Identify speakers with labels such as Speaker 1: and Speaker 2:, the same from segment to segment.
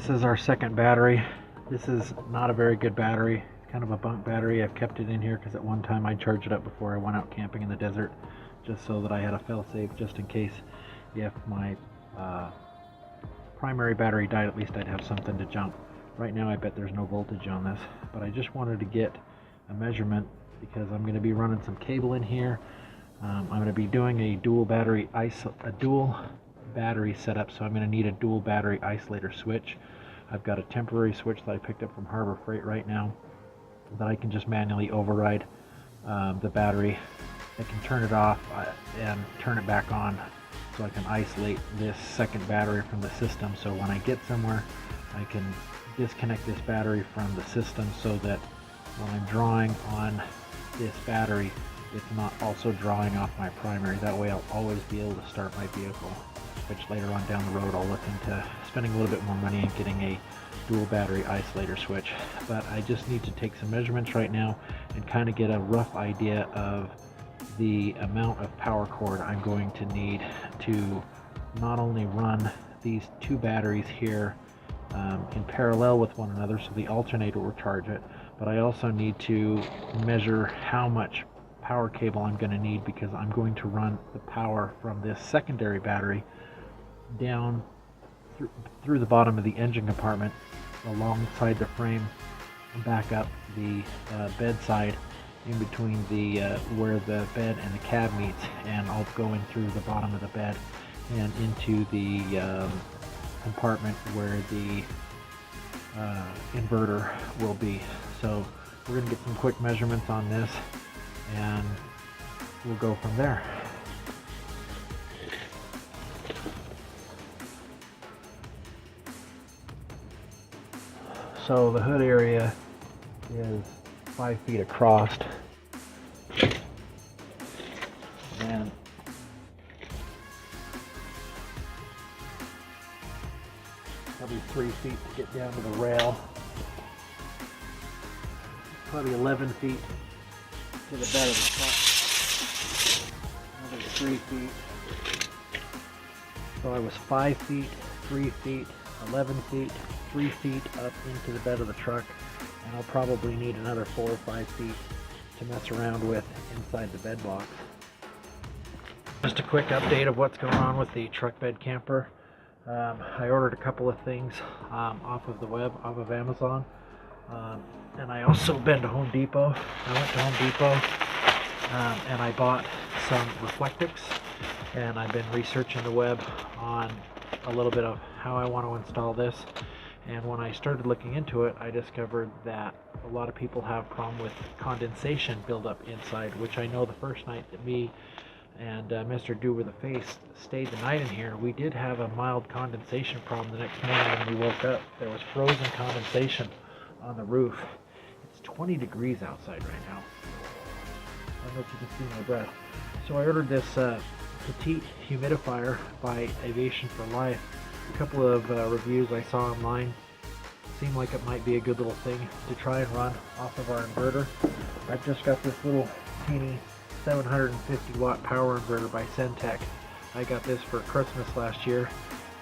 Speaker 1: This is our second battery. This is not a very good battery. It's kind of a bunk battery. I've kept it in here because at one time I charged it up before I went out camping in the desert, just so that I had a fail-safe just in case if my primary battery died, at least I'd have something to jump. Right now I bet there's no voltage on this, but I just wanted to get a measurement because I'm going to be running some cable in here. I'm going to be doing a dual battery setup, so I'm going to need a dual battery isolator switch. I've got a temporary switch that I picked up from Harbor Freight right now that I can just manually override the battery. I can turn it off and turn it back on so I can isolate this second battery from the system, so when I get somewhere I can disconnect this battery from the system so that when I'm drawing on this battery it's not also drawing off my primary. That way I'll always be able to start my vehicle, which later on down the road I'll look into spending a little bit more money and getting a dual battery isolator switch. But I just need to take some measurements right now and kind of get a rough idea of the amount of power cord I'm going to need to not only run these two batteries here in parallel with one another so the alternator will charge it, but I also need to measure how much power cable I'm going to need, because I'm going to run the power from this secondary battery down through the bottom of the engine compartment alongside the frame and back up the bedside in between the where the bed and the cab meets, and I'll go in through the bottom of the bed and into the compartment where the inverter will be. So we're going to get some quick measurements on this and we'll go from there. So the hood area is 5 feet across and probably 3 feet to get down to the rail, probably 11 feet to the bed of the truck, another 3 feet. So I was 5 feet, 3 feet, 11 feet, 3 feet up into the bed of the truck, and I'll probably need another 4 or 5 feet to mess around with inside the bed box. Just a quick update of what's going on with the truck bed camper. I ordered a couple of things off of the web, off of Amazon, and I also been to Home Depot. I went to Home Depot and I bought some reflectix, and I've been researching the web on a little bit of how I want to install this. And when I started looking into it, I discovered that a lot of people have problem with condensation buildup inside, which I know the first night that me and Mr. Do with the Face stayed the night in here, we did have a mild condensation problem. The next morning when we woke up, there was frozen condensation on the roof. It's 20 degrees outside right now. I don't know if you can see my breath. So I ordered this petite humidifier by Aviation for Life. A couple of reviews I saw online seemed like it might be a good little thing to try and run off of our inverter. I've just got this little teeny 750 watt power inverter by Centec. I got this for Christmas last year,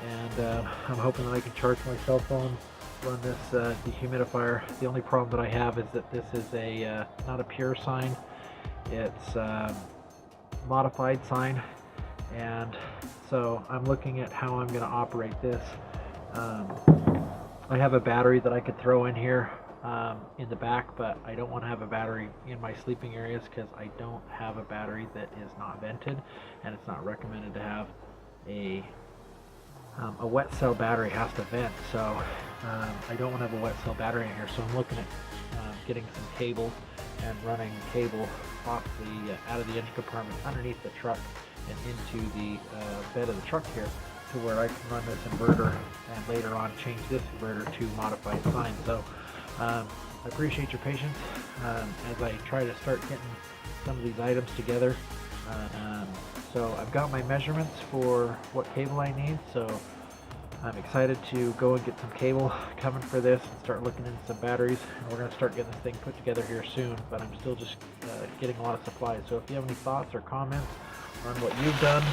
Speaker 1: and I'm hoping that I can charge my cell phone, run this dehumidifier. The only problem that I have is that this is a not a pure sine, it's modified sine, and so I'm looking at how I'm going to operate this. I have a battery that I could throw in here in the back, but I don't want to have a battery in my sleeping areas because I don't have a battery that is not vented, and it's not recommended to have a wet cell battery has to vent, so I don't want to have a wet cell battery in here. So I'm looking at getting some cable and running cable off the out of the engine compartment underneath the truck and into the bed of the truck here, to where I can run this inverter and later on change this inverter to modified sine. So I appreciate your patience as I try to start getting some of these items together. So I've got my measurements for what cable I need, so I'm excited to go and get some cable coming for this and start looking into some batteries, and we're going to start getting this thing put together here soon, but I'm still just getting a lot of supplies. So if you have any thoughts or comments on what you've done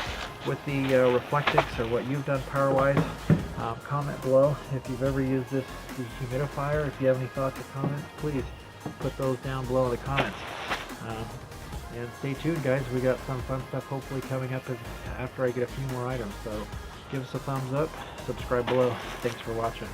Speaker 1: with the Reflectix or what you've done power-wise, Comment below if you've ever used this dehumidifier. If you have any thoughts or comments, please put those down below in the comments. And stay tuned, guys. We got some fun stuff hopefully coming up after I get a few more items. So give us a thumbs up, subscribe below. Thanks for watching.